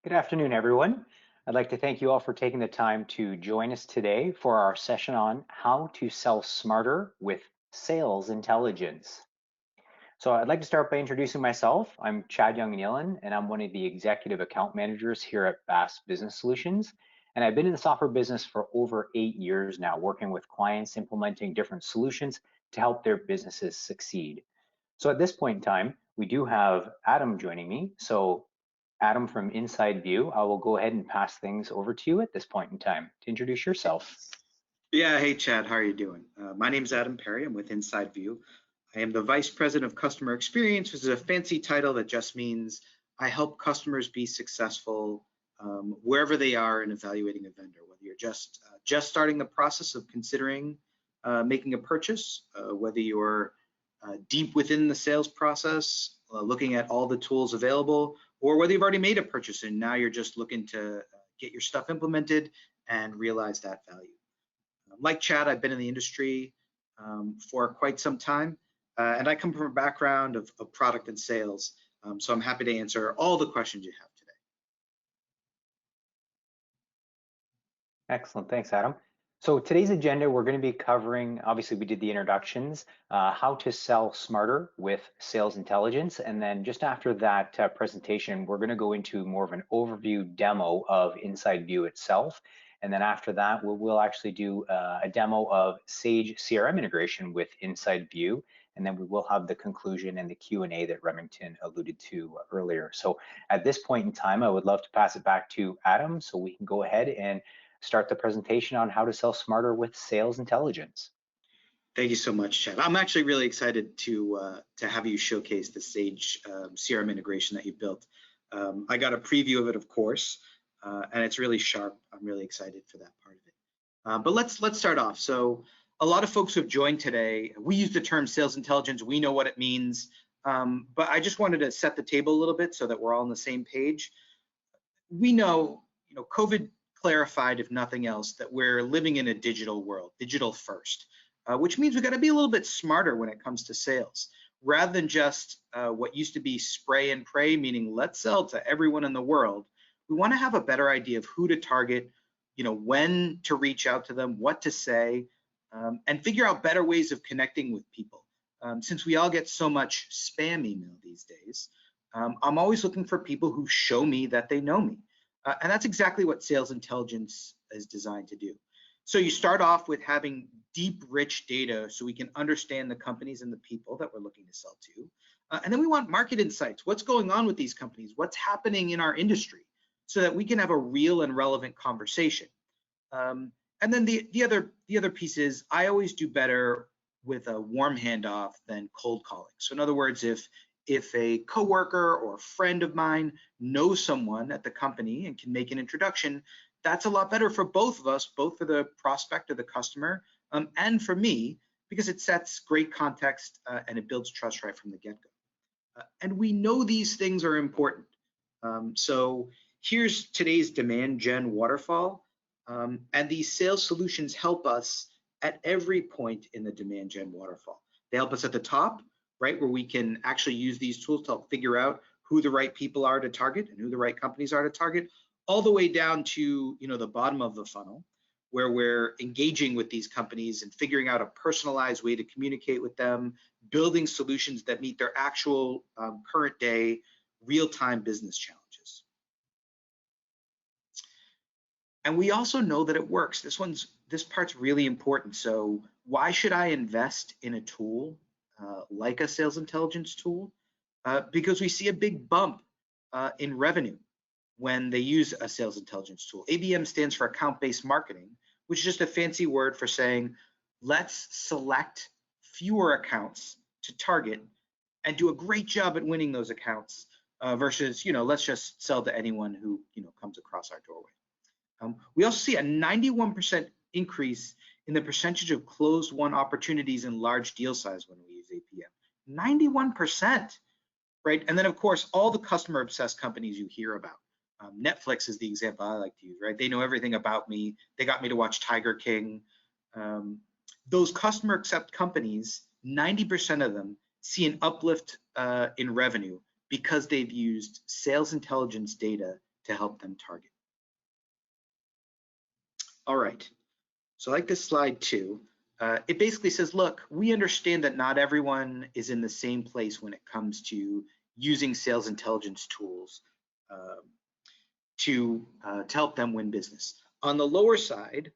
Good afternoon, everyone. I'd like to thank you all for taking the time to join us today for our session on how to sell smarter with sales intelligence. So I'd like to start by introducing myself. I'm Chad Young-Nealon, and I'm one of the executive account managers here at BAASS Business Solutions. And I've been in the software business for over 8 years now, working with clients implementing different solutions to help their businesses succeed. So at this point in time, we do have Adam joining me. So Adam from InsideView, I will go ahead and pass things over to you at this point in time to introduce yourself. Yeah, hey Chad, how are you doing? My name's Adam Perry. I'm with InsideView. I am the Vice President of Customer Experience, which is a fancy title that just means I help customers be successful wherever they are in evaluating a vendor, whether you're just starting the process of considering making a purchase, whether you're deep within the sales process, looking at all the tools available, or whether you've already made a purchase and now you're just looking to get your stuff implemented and realize that value. Like Chad, I've been in the industry for quite some time, and I come from a background of product and sales, so I'm happy to answer all the questions you have today. Excellent, thanks, Adam. So today's agenda, we're going to be covering, obviously we did the introductions, how to sell smarter with sales intelligence. And then just after that presentation, we're going to go into more of an overview demo of InsideView itself. And then after that, we'll actually do a demo of Sage CRM integration with InsideView. And then we will have the conclusion and the Q&A that Remington alluded to earlier. So at this point in time, I would love to pass it back to Adam so we can go ahead and start the presentation on how to sell smarter with sales intelligence. Thank you so much, Chad. I'm actually really excited to have you showcase the Sage CRM integration that you built. I got a preview of it, of course, and it's really sharp. I'm really excited for that part of it. But let's start off. So a lot of folks who have joined today, we use the term sales intelligence. We know what it means, but I just wanted to set the table a little bit so that we're all on the same page. We know, COVID clarified, if nothing else, that we're living in a digital world, digital first, which means we've got to be a little bit smarter when it comes to sales. Rather than just what used to be spray and pray, meaning let's sell to everyone in the world, we want to have a better idea of who to target, when to reach out to them, what to say, and figure out better ways of connecting with people. Since we all get so much spam email these days, I'm always looking for people who show me that they know me. And that's exactly what sales intelligence is designed to do. So you start off with having deep, rich data so we can understand the companies and the people that we're looking to sell to. And then we want market insights. What's going on with these companies? What's happening in our industry? So that we can have a real and relevant conversation. And then the other piece is I always do better with a warm handoff than cold calling. So in other words, if a coworker or a friend of mine knows someone at the company and can make an introduction, that's a lot better for both of us, both for the prospect or the customer and for me, because it sets great context and it builds trust right from the get-go. And we know these things are important. So here's today's demand gen waterfall. And these sales solutions help us at every point in the demand gen waterfall. They help us at the top, right, where we can actually use these tools to help figure out who the right people are to target and who the right companies are to target, all the way down to the bottom of the funnel, where we're engaging with these companies and figuring out a personalized way to communicate with them, building solutions that meet their actual current day, real-time business challenges. And we also know that it works. This part's really important. So why should I invest in a tool like a sales intelligence tool? Because we see a big bump in revenue when they use a sales intelligence tool. ABM stands for account-based marketing, which is just a fancy word for saying, let's select fewer accounts to target and do a great job at winning those accounts versus, let's just sell to anyone who, comes across our doorway. We also see a 91% increase in the percentage of closed won opportunities in large deal size when we use APM. 91%, right? And then of course, all the customer obsessed companies you hear about. Netflix is the example I like to use, right? They know everything about me. They got me to watch Tiger King. Those customer accept companies, 90% of them see an uplift in revenue because they've used sales intelligence data to help them target. All right, so I like this slide too. It basically says, look, we understand that not everyone is in the same place when it comes to using sales intelligence tools to help them win business. On the lower side,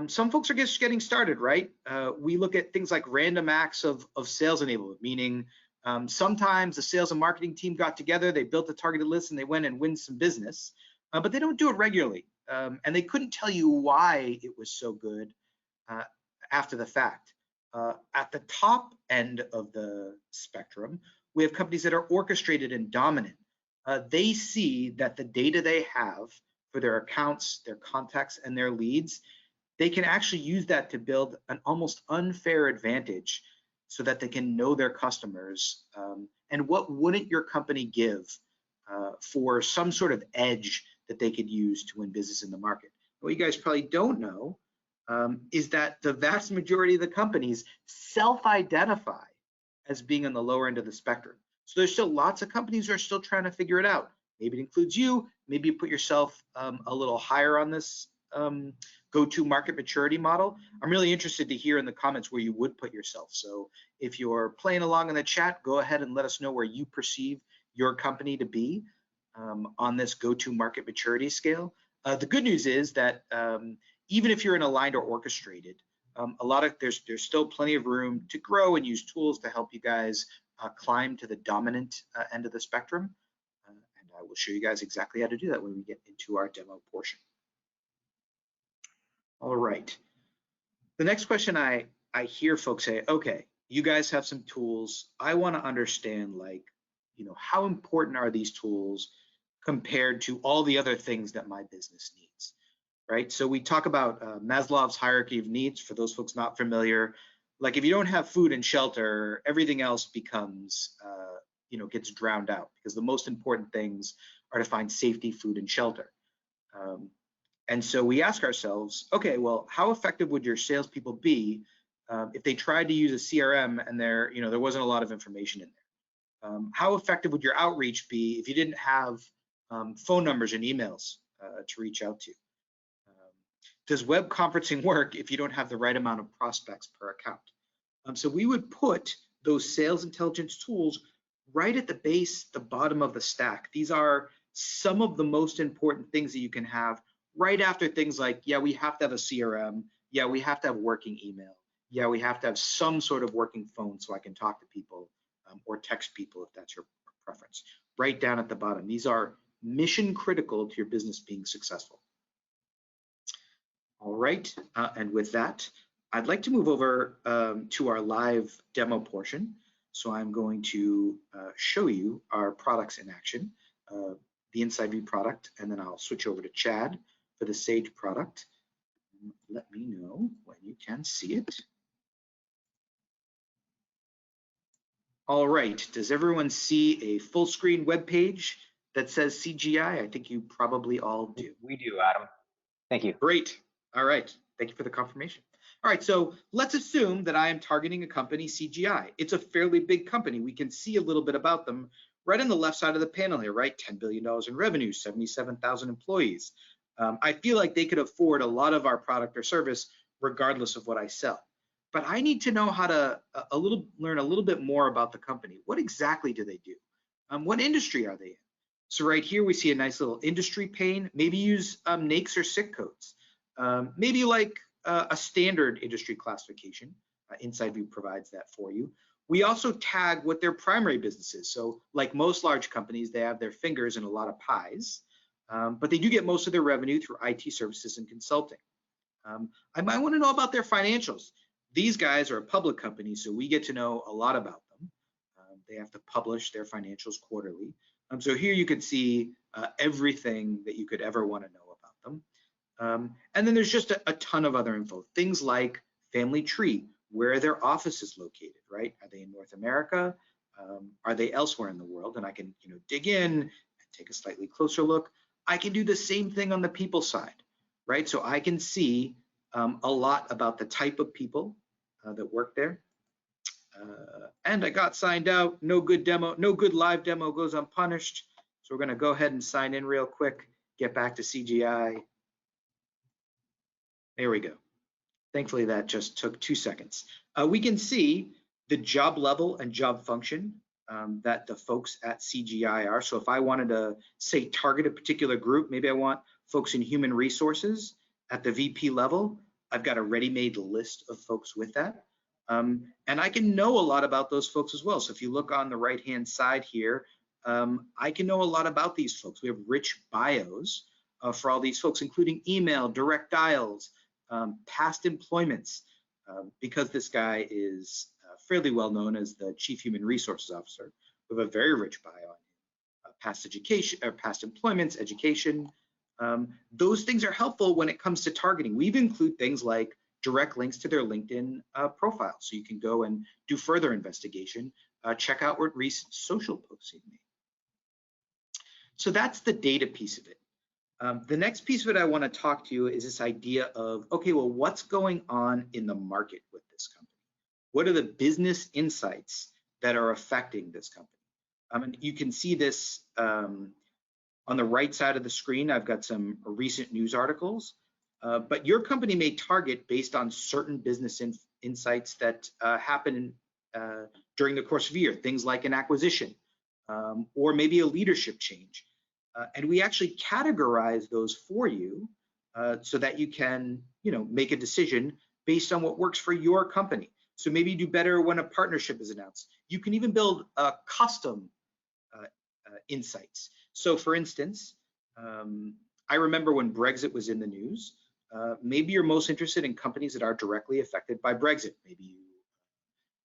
some folks are just getting started, right? We look at things like random acts of sales enablement, meaning sometimes the sales and marketing team got together, they built a targeted list and they went and win some business, but they don't do it regularly. And they couldn't tell you why it was so good after the fact. At the top end of the spectrum, we have companies that are orchestrated and dominant. They see that the data they have for their accounts, their contacts, and their leads, they can actually use that to build an almost unfair advantage so that they can know their customers. And what wouldn't your company give for some sort of edge that they could use to win business in the market? What you guys probably don't know is that the vast majority of the companies self-identify as being on the lower end of the spectrum. So there's still lots of companies who are still trying to figure it out. Maybe it includes you, maybe you put yourself a little higher on this go-to-market maturity model. I'm really interested to hear in the comments where you would put yourself. So if you're playing along in the chat, go ahead and let us know where you perceive your company to be on this go-to-market maturity scale. The good news is that even if you're in aligned or orchestrated, there's still plenty of room to grow and use tools to help you guys climb to the dominant end of the spectrum. And I will show you guys exactly how to do that when we get into our demo portion. All right. The next question I hear folks say, okay, you guys have some tools. I want to understand, like, how important are these tools compared to all the other things that my business needs, right? So we talk about Maslow's hierarchy of needs. For those folks not familiar, like if you don't have food and shelter, everything else becomes, gets drowned out, because the most important things are to find safety, food, and shelter. And so we ask ourselves, okay, well, how effective would your salespeople be if they tried to use a CRM and there wasn't a lot of information in there? How effective would your outreach be if you didn't have phone numbers and emails to reach out to? Does web conferencing work if you don't have the right amount of prospects per account? So we would put those sales intelligence tools right at the base, the bottom of the stack. These are some of the most important things that you can have right after things like, yeah, we have to have a CRM. Yeah, we have to have working email. Yeah, we have to have some sort of working phone so I can talk to people or text people if that's your preference. Right down at the bottom. These are mission critical to your business being successful. All right, and with that, I'd like to move over to our live demo portion. So I'm going to show you our products in action, the InsideView product, and then I'll switch over to Chad for the Sage product. Let me know when you can see it. All right, does everyone see a full screen web page that says CGI? I think you probably all do. We do, Adam. Thank you. Great. All right. Thank you for the confirmation. All right. So let's assume that I am targeting a company, CGI. It's a fairly big company. We can see a little bit about them right on the left side of the panel here, right? $10 billion in revenue, 77,000 employees. I feel like they could afford a lot of our product or service regardless of what I sell. But I need to know how to learn a little bit more about the company. What exactly do they do? What industry are they in? So right here, we see a nice little industry pane. Maybe use NAICS or SIC codes. Maybe like a standard industry classification. InsideView provides that for you. We also tag what their primary business is. So like most large companies, they have their fingers in a lot of pies, but they do get most of their revenue through IT services and consulting. I might want to know about their financials. These guys are a public company, so we get to know a lot about them. They have to publish their financials quarterly. So here you can see everything that you could ever want to know about them. And then there's just a ton of other info, things like family tree, where their office is located, right? Are they in North America? Are they elsewhere in the world? And I can dig in and take a slightly closer look. I can do the same thing on the people side, right? So I can see a lot about the type of people that work there. And I got signed out. No good live demo goes unpunished. So we're going to go ahead and sign in real quick get back to CGI. There we go. Thankfully, that just took 2 seconds. We can see the job level and job function that the folks at CGI are. So if I wanted to, say, target a particular group, maybe I want folks in human resources at the VP level, I've got a ready-made list of folks with that. And I can know a lot about those folks as well. So if you look on the right-hand side here, I can know a lot about these folks. We have rich bios for all these folks, including email, direct dials, past employments, because this guy is fairly well known as the Chief Human Resources Officer. We have a very rich bio on past education, or past employments, education. Those things are helpful when it comes to targeting. We even include things like direct links to their LinkedIn profile, so you can go and do further investigation, check out what recent social posts he made. So that's the data piece of it. The next piece of it I want to talk to you is this idea of, okay, well, what's going on in the market with this company? What are the business insights that are affecting this company? And you can see this on the right side of the screen. I've got some recent news articles, but your company may target based on certain business insights that happen during the course of a year, things like an acquisition or maybe a leadership change. And we actually categorize those for you so that you can, make a decision based on what works for your company. So maybe you do better when a partnership is announced. You can even build custom insights. So for instance, I remember when Brexit was in the news, maybe you're most interested in companies that are directly affected by Brexit. Maybe you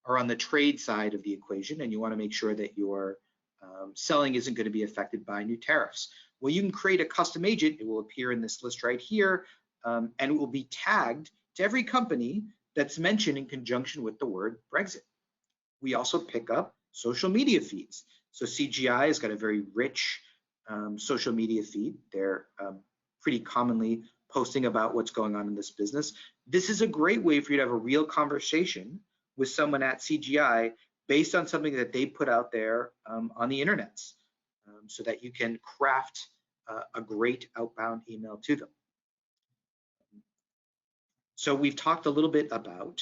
are on the trade side of the equation and you want to make sure that your selling isn't going to be affected by new tariffs. Well, you can create a custom agent. It will appear in this list right here, and it will be tagged to every company that's mentioned in conjunction with the word Brexit. We also pick up social media feeds. So CGI has got a very rich social media feed. They're pretty commonly posting about what's going on in this business. This is a great way for you to have a real conversation with someone at CGI based on something that they put out there on the internet, so that you can craft a great outbound email to them. So we've talked a little bit about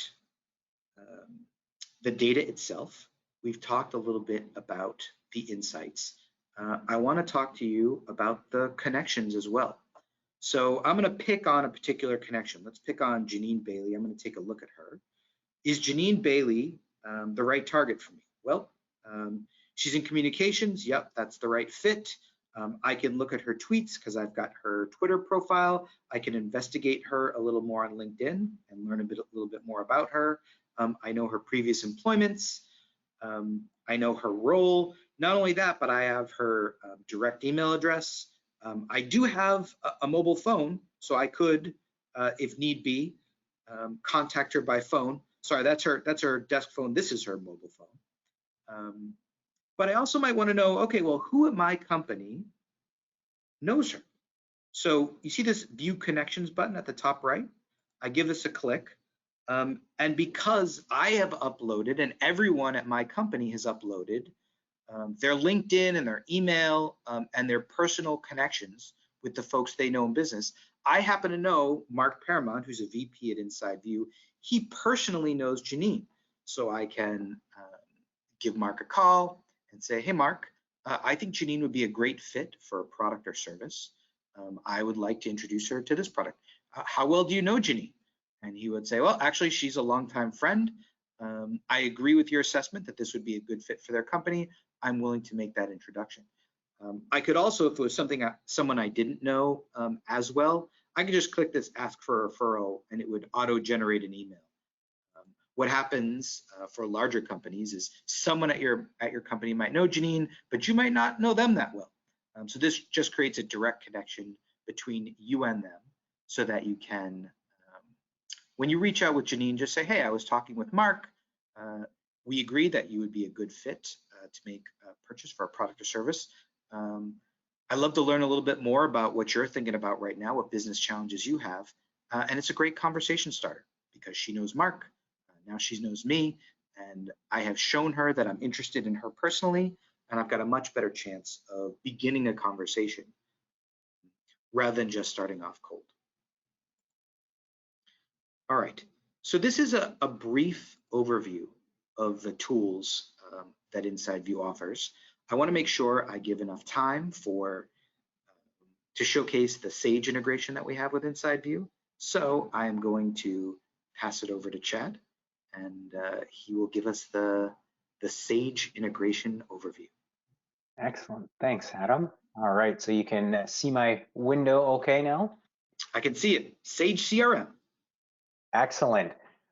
the data itself. We've talked a little bit about the insights. I want to talk to you about the connections as well. So I'm going to pick on a particular connection. Let's pick on Janine Bailey. I'm going to take a look at her. Is Janine Bailey the right target for me? Well, she's in communications. Yep, that's the right fit. I can look at her tweets because I've got her Twitter profile. I can investigate her a little more on LinkedIn and learn a little bit more about her. I know her previous employments. I know her role. Not only that, but I have her direct email address. I do have a mobile phone, so I could, if need be, contact her by phone. Sorry, that's her desk phone. This is her mobile phone. But I also might want to know, okay, well, who at my company knows her? So you see this View Connections button at the top right? I give this a click. And because I have uploaded, and everyone at my company has uploaded, their LinkedIn and their email and their personal connections with the folks they know in business, I happen to know Mark Paramount, who's a VP at InsideView. He personally knows Janine. So I can give Mark a call and say, hey, Mark, I think Janine would be a great fit for a product or service. I would like to introduce her to this product. How well do you know Janine? And he would say, well, actually, she's a longtime friend. I agree with your assessment that this would be a good fit for their company. I'm willing to make that introduction. I could also, if it was someone I didn't know as well, I could just click this ask for a referral and it would auto-generate an email. What happens for larger companies is someone at your company might know Janine, but you might not know them that well. So this just creates a direct connection between you and them so that you can, when you reach out with Janine, just say, hey, I was talking with Mark. We agree that you would be a good fit to make a purchase for a product or service. I'd love to learn a little bit more about what you're thinking about right now, what business challenges you have. And it's a great conversation starter because she knows Mark. Now she knows me, and I have shown her that I'm interested in her personally, and I've got a much better chance of beginning a conversation. rather than just starting off cold. All right, so this is a brief overview of the tools that InsideView offers. I want to make sure I give enough time to showcase the Sage integration that we have with InsideView. So I am going to pass it over to Chad, and he will give us the Sage integration overview. Excellent. Thanks, Adam. All right, so you can see my window okay now? I can see it. Sage CRM. Excellent.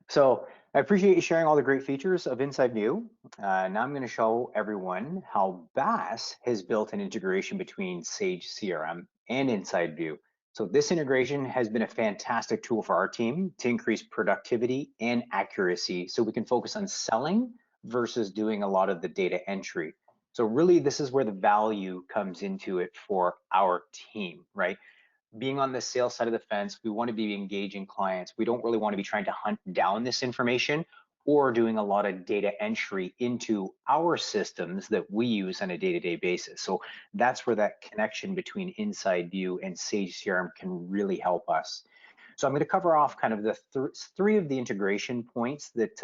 So I appreciate you sharing all the great features of InsideView. Now I'm going to show everyone how BAASS has built an integration between Sage CRM and InsideView. So this integration has been a fantastic tool for our team to increase productivity and accuracy so we can focus on selling versus doing a lot of the data entry. So really, this is where the value comes into it for our team, right? Being on the sales side of the fence, we want to be engaging clients. We don't really want to be trying to hunt down this information or doing a lot of data entry into our systems that we use on a day-to-day basis. So that's where that connection between InsideView and Sage CRM can really help us. So I'm going to cover off kind of the three of the integration points that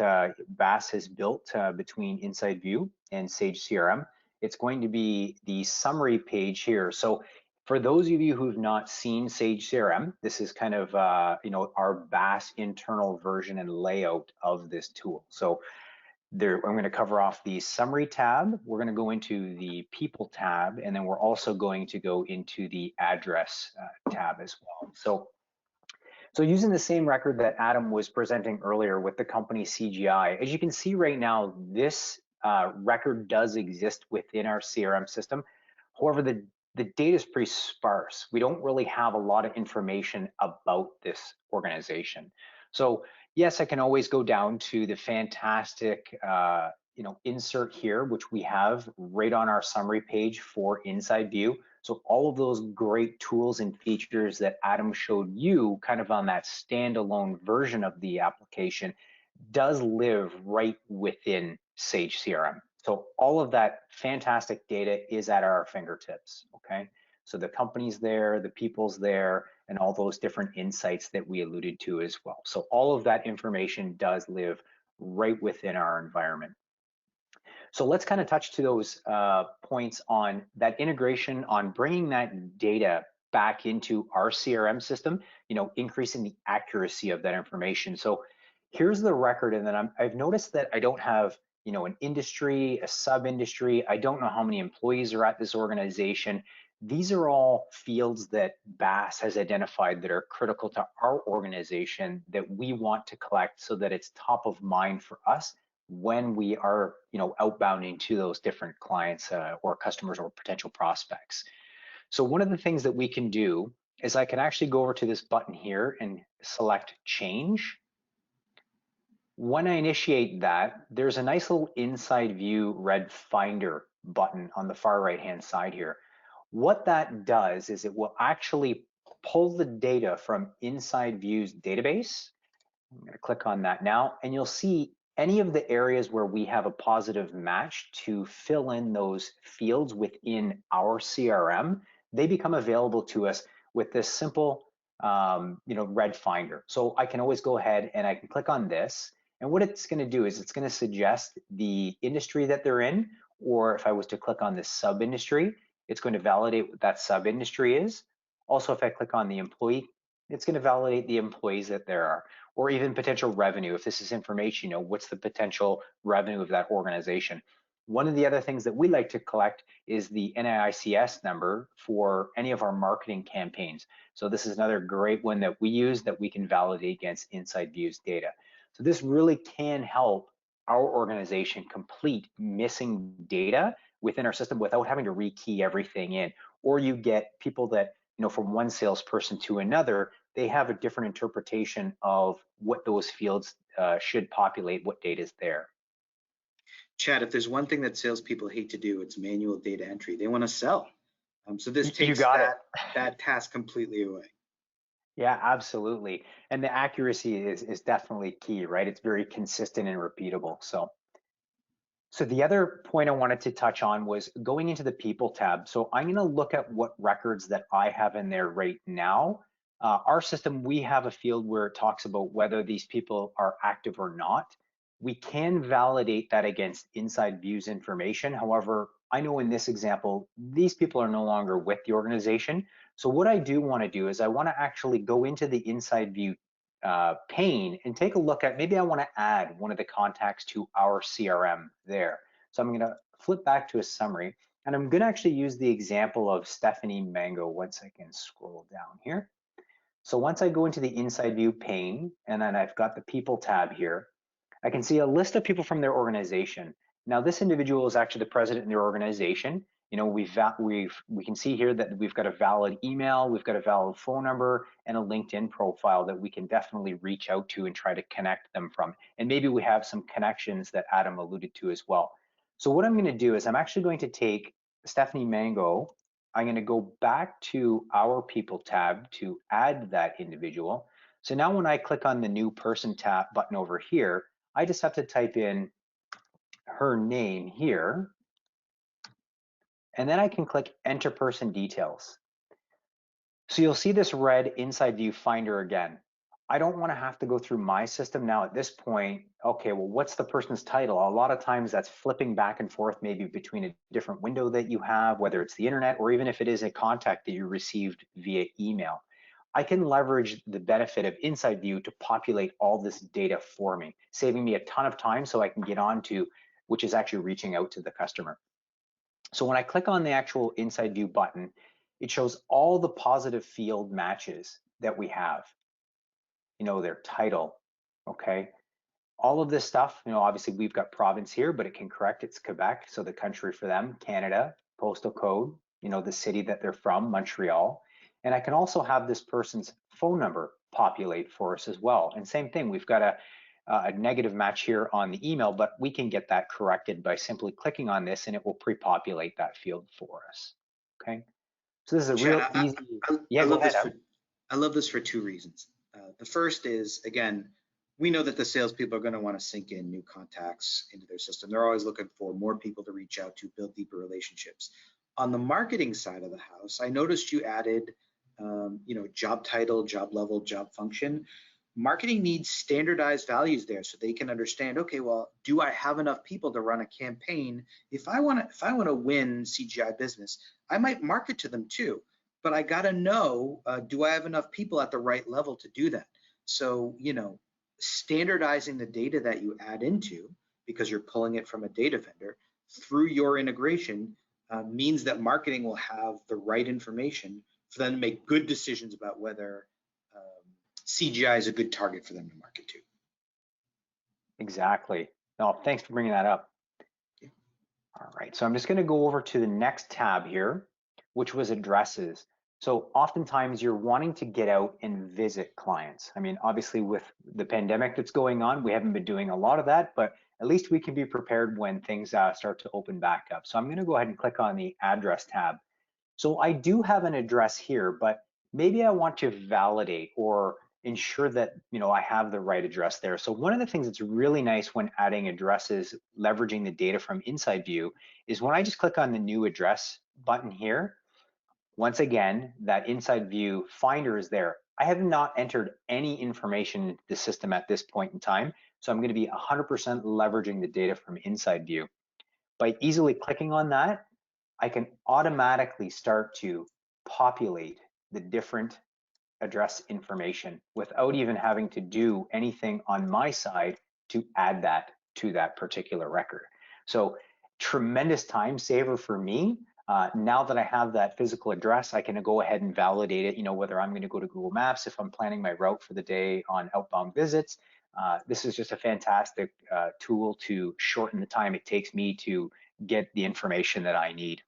BAASS has built between InsideView and Sage CRM. It's going to be the summary page here. So for those of you who've not seen Sage CRM, this is kind of our BAASS internal version and layout of this tool. So I'm going to cover off the summary tab. We're going to go into the people tab, and then we're also going to go into the address tab as well. So using the same record that Adam was presenting earlier with the company CGI, as you can see right now, this record does exist within our CRM system. However, the data is pretty sparse. We don't really have a lot of information about this organization. So yes, I can always go down to the fantastic insert here, which we have right on our summary page for InsideView. So all of those great tools and features that Adam showed you kind of on that standalone version of the application does live right within Sage CRM. So all of that fantastic data is at our fingertips, okay? So the company's there, the people's there, and all those different insights that we alluded to as well. So all of that information does live right within our environment. So let's kind of touch to those points on that integration, on bringing that data back into our CRM system, increasing the accuracy of that information. So here's the record, and then I've noticed that I don't have, an industry, a sub-industry. I don't know how many employees are at this organization. These are all fields that BAASS has identified that are critical to our organization that we want to collect so that it's top of mind for us when we are outbounding to those different clients or customers or potential prospects. So one of the things that we can do is I can actually go over to this button here and select change. When I initiate that, there's a nice little InsideView red finder button on the far right hand side here. What that does is it will actually pull the data from InsideView's database. I'm going to click on that now, and you'll see any of the areas where we have a positive match to fill in those fields within our CRM, they become available to us with this simple red finder. So I can always go ahead and I can click on this, and what it's going to do is it's going to suggest the industry that they're in, or if I was to click on this sub-industry, it's going to validate what that sub-industry is. Also, if I click on the employee, it's going to validate the employees that there are, or even potential revenue. If this is information, what's the potential revenue of that organization? One of the other things that we like to collect is the NAICS number for any of our marketing campaigns. So this is another great one that we use that we can validate against InsideView's data. So this really can help our organization complete missing data within our system without having to rekey everything in. Or you get people that, from one salesperson to another, they have a different interpretation of what those fields should populate, what data is there. Chad, if there's one thing that salespeople hate to do, it's manual data entry. They want to sell. So this takes that task completely away. Yeah, absolutely. And the accuracy is definitely key, right? It's very consistent and repeatable. So So the other point I wanted to touch on was going into the people tab. So I'm going to look at what records that I have in there right now. Our system, we have a field where it talks about whether these people are active or not. We can validate that against InsideView's information. However, I know in this example, these people are no longer with the organization. So what I do want to do is I want to actually go into the InsideView pane and take a look at, maybe I want to add one of the contacts to our CRM there. So I'm going to flip back to a summary, and I'm going to actually use the example of Stephanie Mango. Once I can scroll down here. So once I go into the InsideView pane, and then I've got the people tab here, I can see a list of people from their organization. Now, this individual is actually the president in their organization. You know, we can see here that we've got a valid email, we've got a valid phone number, and a LinkedIn profile that we can definitely reach out to and try to connect them from. And maybe we have some connections that Adam alluded to as well. So what I'm going to do is I'm actually going to take Stephanie Mango. I'm going to go back to our people tab to add that individual. So now when I click on the new person tab button over here, I just have to type in her name here, and then I can click enter person details. So you'll see this red InsideView Finder again. I don't want to have to go through my system now at this point. Okay, well, what's the person's title? A lot of times that's flipping back and forth, maybe between a different window that you have, whether it's the internet or even if it is a contact that you received via email. I can leverage the benefit of InsideView to populate all this data for me, saving me a ton of time so I can get on to, which is actually reaching out to the customer. So when I click on the actual InsideView button, it shows all the positive field matches that we have. You know, their title, okay? All of this stuff, you know, obviously we've got province here, but it can correct, it's Quebec, so the country for them, Canada, postal code, you know, the city that they're from, Montreal. And I can also have this person's phone number populate for us as well. And same thing, we've got a negative match here on the email, but we can get that corrected by simply clicking on this and it will pre-populate that field for us, okay? So this is a real Chad, easy, I yeah, go love ahead, this Adam. I love this for two reasons. The first is, again, we know that the salespeople are going to want to sink in new contacts into their system. They're always looking for more people to reach out to, build deeper relationships. On the marketing side of the house, I noticed you added, you know, job title, job level, job function. Marketing needs standardized values there so they can understand, okay, well, do I have enough people to run a campaign? If I want to win CGI business, I might market to them too, but I got to know, do I have enough people at the right level to do that? So, you know, standardizing the data that you add into, because you're pulling it from a data vendor through your integration, means that marketing will have the right information for them to make good decisions about whether CGI is a good target for them to market to. Exactly. No, thanks for bringing that up. Yeah. All right, so I'm just going to go over to the next tab here, which was addresses. So oftentimes you're wanting to get out and visit clients. I mean, obviously with the pandemic that's going on, we haven't been doing a lot of that, but at least we can be prepared when things start to open back up. So I'm going to go ahead and click on the address tab. So I do have an address here, but maybe I want to validate or ensure that, you know, I have the right address there. So one of the things that's really nice when adding addresses, leveraging the data from InsideView, is when I just click on the new address button here, once again, that InsideView Finder is there. I have not entered any information into the system at this point in time, so I'm going to be 100% leveraging the data from InsideView. By easily clicking on that, I can automatically start to populate the different address information without even having to do anything on my side to add that to that particular record. So tremendous time saver for me. Now that I have that physical address, I can go ahead and validate it, you know, whether I'm going to go to Google Maps, if I'm planning my route for the day on outbound visits. This is just a fantastic tool to shorten the time it takes me to get the information that I need.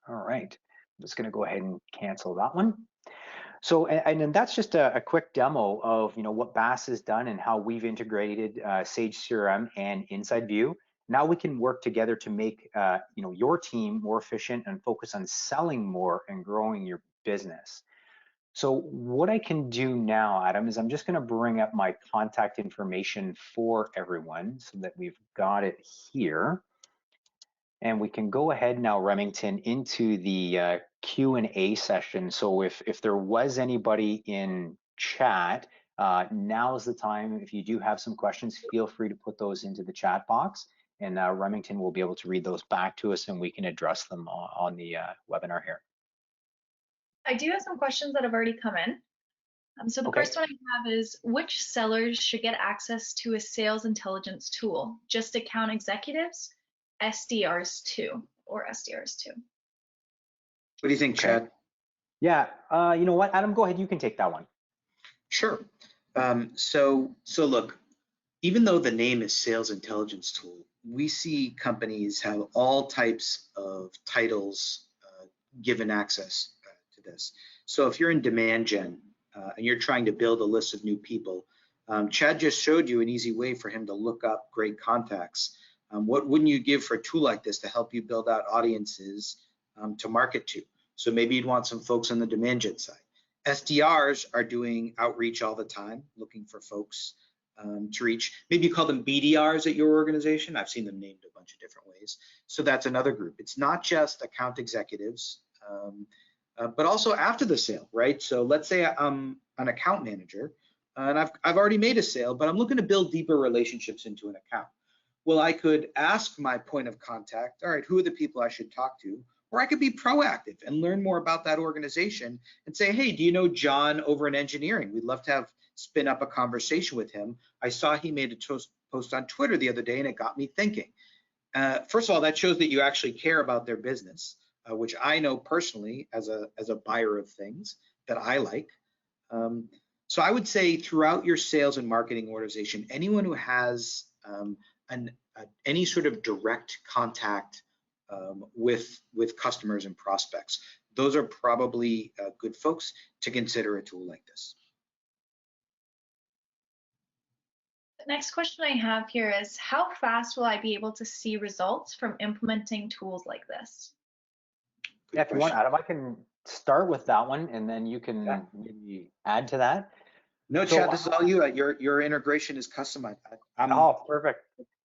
All right, I'm just going to go ahead and cancel that one. So, and then that's just a quick demo of, you know, what BAASS has done and how we've integrated Sage CRM and InsideView. Now we can work together to make, you know, your team more efficient and focus on selling more and growing your business. So what I can do now, Adam, is I'm just going to bring up my contact information for everyone so that we've got it here. And we can go ahead now, Remington, into the Q&A session. So if there was anybody in chat, now's the time. If you do have some questions, feel free to put those into the chat box, and Remington will be able to read those back to us, and we can address them on the webinar here. I do have some questions that have already come in. So the Okay. first one I have is, which sellers should get access to a sales intelligence tool? Just account executives, SDRs too, or SDRs too? What do you think, Chad? Yeah, you know what, Adam, go ahead, you can take that one. Sure. So look, even though the name is Sales Intelligence Tool, we see companies have all types of titles given access to this. So if you're in demand gen and you're trying to build a list of new people, Chad just showed you an easy way for him to look up great contacts. What wouldn't you give for a tool like this to help you build out audiences to market to? So maybe you'd want some folks on the demand gen side. SDRs are doing outreach all the time, looking for folks to reach. Maybe you call them BDRs at your organization. I've seen them named a bunch of different ways. So that's another group. It's not just account executives, but also after the sale, right? So let's say I'm an account manager and I've already made a sale, but I'm looking to build deeper relationships into an account. Well, I could ask my point of contact, all right, who are the people I should talk to? Or I could be proactive and learn more about that organization and say, hey, do you know John over in engineering? We'd love to spin up a conversation with him. I saw he made a post on Twitter the other day and it got me thinking. First of all, that shows that you actually care about their business, which I know personally as a buyer of things that I like. So I would say throughout your sales and marketing organization, anyone who has any sort of direct contact with customers and prospects, those are probably good folks to consider a tool like this. The next question I have here is, how fast will I be able to see results from implementing tools like this? Yeah, if you want, Adam, I can start with that one, and then you can maybe add to that. No, Chad, this is all you. Your integration is customized. Oh, perfect.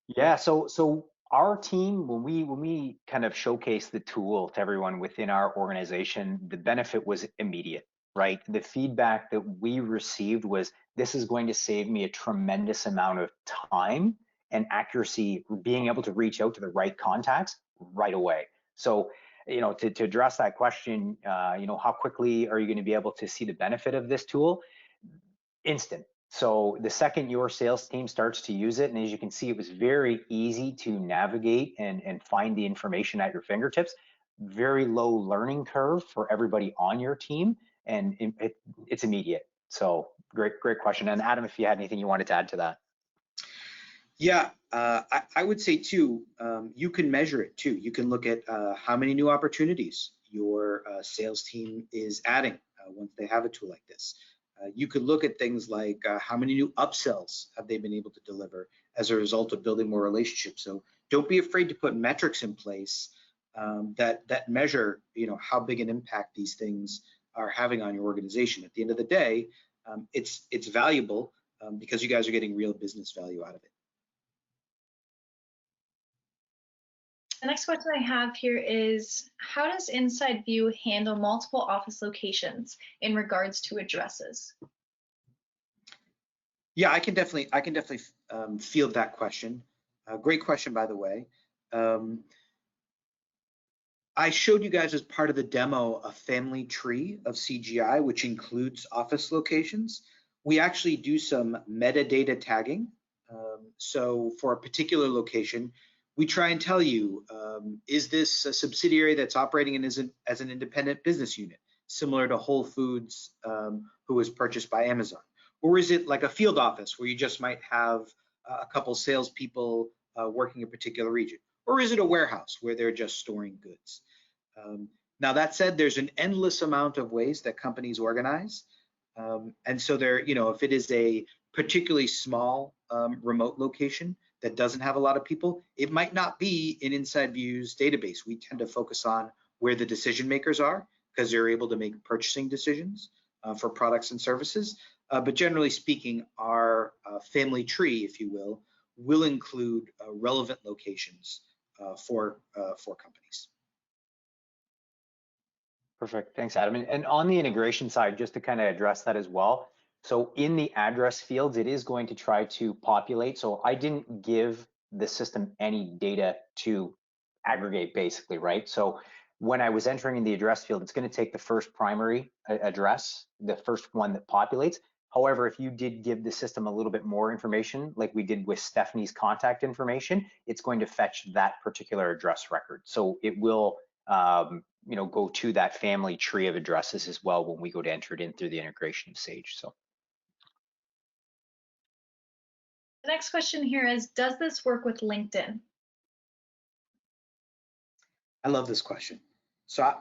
Yeah, so our team, when we kind of showcase the tool to everyone within our organization, the benefit was immediate, right? The feedback that we received was, this is going to save me a tremendous amount of time and accuracy, being able to reach out to the right contacts right away. So, you know, to address that question, you know, how quickly are you going to be able to see the benefit of this tool? Instant. So the second your sales team starts to use it, and as you can see, it was very easy to navigate and find the information at your fingertips. Very low learning curve for everybody on your team, and it's immediate. So great question. And Adam, if you had anything you wanted to add to that. Yeah, I would say too, you can measure it too. You can look at how many new opportunities your sales team is adding once they have a tool like this. You could look at things like how many new upsells have they been able to deliver as a result of building more relationships. So don't be afraid to put metrics in place that measure, you know, how big an impact these things are having on your organization. At the end of the day, it's valuable because you guys are getting real business value out of it. The next question I have here is, how does InsideView handle multiple office locations in regards to addresses? Yeah, I can definitely field that question. Great question, by the way. I showed you guys as part of the demo a family tree of CGI, which includes office locations. We actually do some metadata tagging. So for a particular location, we try and tell you, is this a subsidiary that's operating as an independent business unit, similar to Whole Foods, who was purchased by Amazon? Or is it like a field office where you just might have a couple salespeople working a particular region? Or is it a warehouse where they're just storing goods? Now that said, there's an endless amount of ways that companies organize. And so there, you know, if it is a particularly small remote location that doesn't have a lot of people, it might not be in InsideView's database. We tend to focus on where the decision makers are because they're able to make purchasing decisions. for products and services. But generally speaking, our family tree, if you will include relevant locations for companies. Perfect. Thanks, Adam. And on the integration side, just to kind of address that as well. So in the address fields, it is going to try to populate. So I didn't give the system any data to aggregate, basically, right? So when I was entering in the address field, it's going to take the first primary address, the first one that populates. However, if you did give the system a little bit more information, like we did with Stephanie's contact information, it's going to fetch that particular address record. So it will go to that family tree of addresses as well when we go to enter it in through the integration of Sage. So the next question here is, does this work with LinkedIn? I love this question. So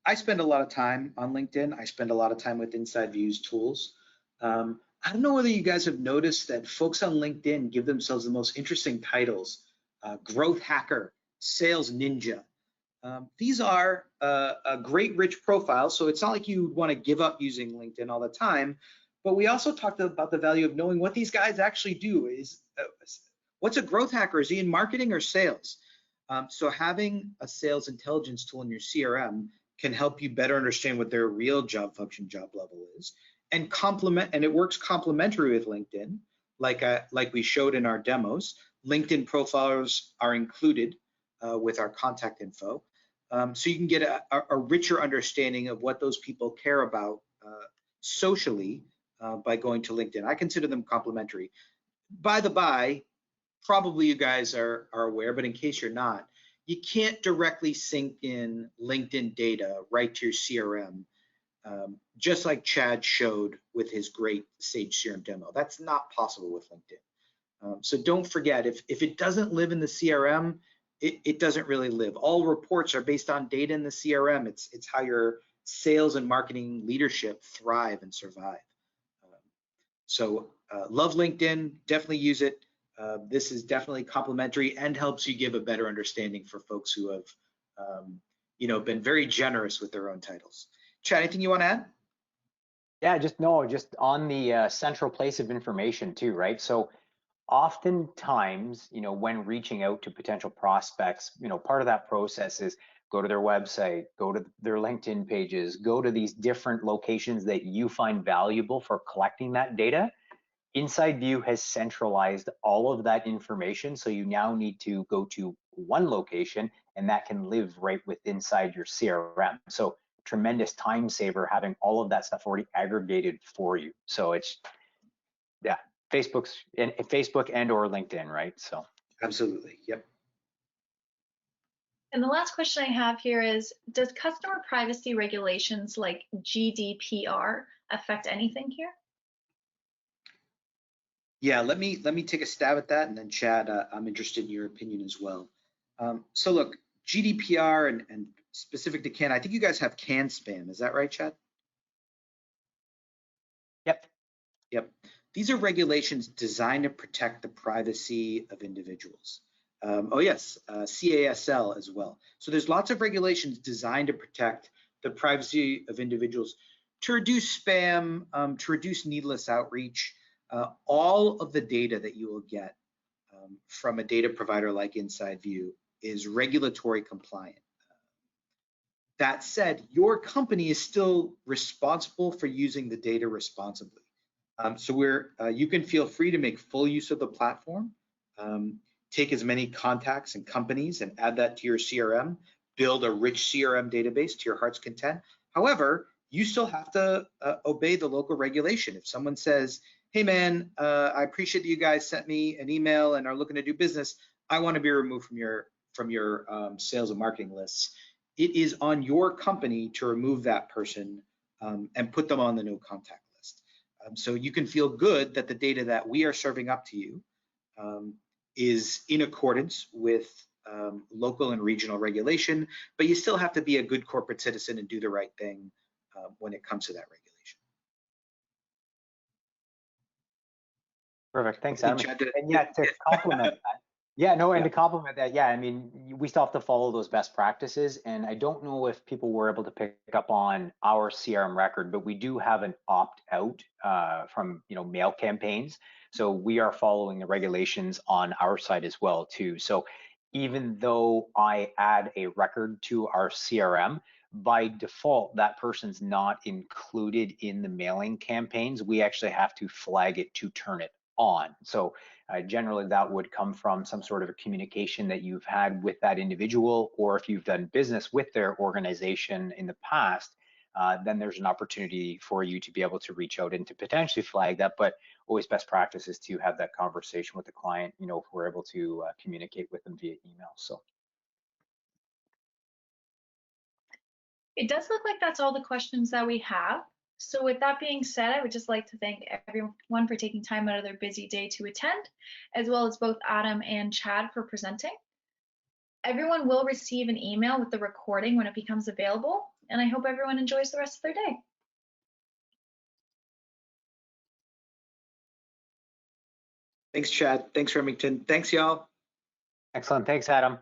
I spend a lot of time on LinkedIn. I spend a lot of time with InsideView's tools. I don't know whether you guys have noticed that folks on LinkedIn give themselves the most interesting titles: growth hacker, sales ninja. These are a great rich profile, so it's not like you want to give up using LinkedIn all the time, but we also talked about the value of knowing what these guys actually do. What's a growth hacker? Is he in marketing or sales? So having a sales intelligence tool in your CRM can help you better understand what their real job function, job level is, and it works complementary with LinkedIn, like we showed in our demos. LinkedIn profiles are included with our contact info. So you can get a richer understanding of what those people care about socially by going to LinkedIn. I consider them complementary. By the by, probably you guys are aware, but in case you're not, you can't directly sync in LinkedIn data right to your CRM, just like Chad showed with his great Sage CRM demo. That's not possible with LinkedIn. So don't forget, if it doesn't live in the CRM, it doesn't really live. All reports are based on data in the CRM. It's how your sales and marketing leadership thrive and survive. So love LinkedIn, definitely use it. This is definitely complementary and helps you give a better understanding for folks who have been very generous with their own titles. Chad, anything you want to add? Yeah, just on the central place of information too, right? So oftentimes, when reaching out to potential prospects, part of that process is go to their website, go to their LinkedIn pages, go to these different locations that you find valuable for collecting that data. InsideView has centralized all of that information, so you now need to go to one location, and that can live right inside your CRM. So tremendous time saver having all of that stuff already aggregated for you. So it's, yeah, Facebook and or LinkedIn, right? So absolutely, yep. And the last question I have here is, does customer privacy regulations like GDPR affect anything here? Yeah, let me take a stab at that, and then Chad, I'm interested in your opinion as well. So look, GDPR and specific to CAN, I think you guys have CAN spam. Is that right, Chad? Yep. Yep. These are regulations designed to protect the privacy of individuals. Oh yes, CASL as well. So there's lots of regulations designed to protect the privacy of individuals, to reduce spam, to reduce needless outreach. All of the data that you will get from a data provider like InsideView is regulatory compliant. That said, your company is still responsible for using the data responsibly. So you can feel free to make full use of the platform, take as many contacts and companies and add that to your CRM, build a rich CRM database to your heart's content. However, you still have to obey the local regulation. If someone says, hey man, I appreciate that you guys sent me an email and are looking to do business, I want to be removed from your sales and marketing lists, it is on your company to remove that person and put them on the no contact list. So you can feel good that the data that we are serving up to you is in accordance with local and regional regulation, but you still have to be a good corporate citizen and do the right thing when it comes to that regulation. Perfect, thanks, Adam. And yeah, to complement that, Yeah, no, and Yeah. to complement that, yeah, I mean, we still have to follow those best practices. And I don't know if people were able to pick up on our CRM record, but we do have an opt out from, mail campaigns. So we are following the regulations on our side as well too. So even though I add a record to our CRM, by default, that person's not included in the mailing campaigns. We actually have to flag it to turn it on. So generally, that would come from some sort of a communication that you've had with that individual, or if you've done business with their organization in the past, then there's an opportunity for you to be able to reach out and to potentially flag that. But always best practice is to have that conversation with the client, if we're able to communicate with them via email. So. It does look like that's all the questions that we have. So with that being said, I would just like to thank everyone for taking time out of their busy day to attend, as well as both Adam and Chad for presenting. Everyone will receive an email with the recording when it becomes available, and I hope everyone enjoys the rest of their day. Thanks, Chad. Thanks, Remington. Thanks, y'all. Excellent. Thanks, Adam.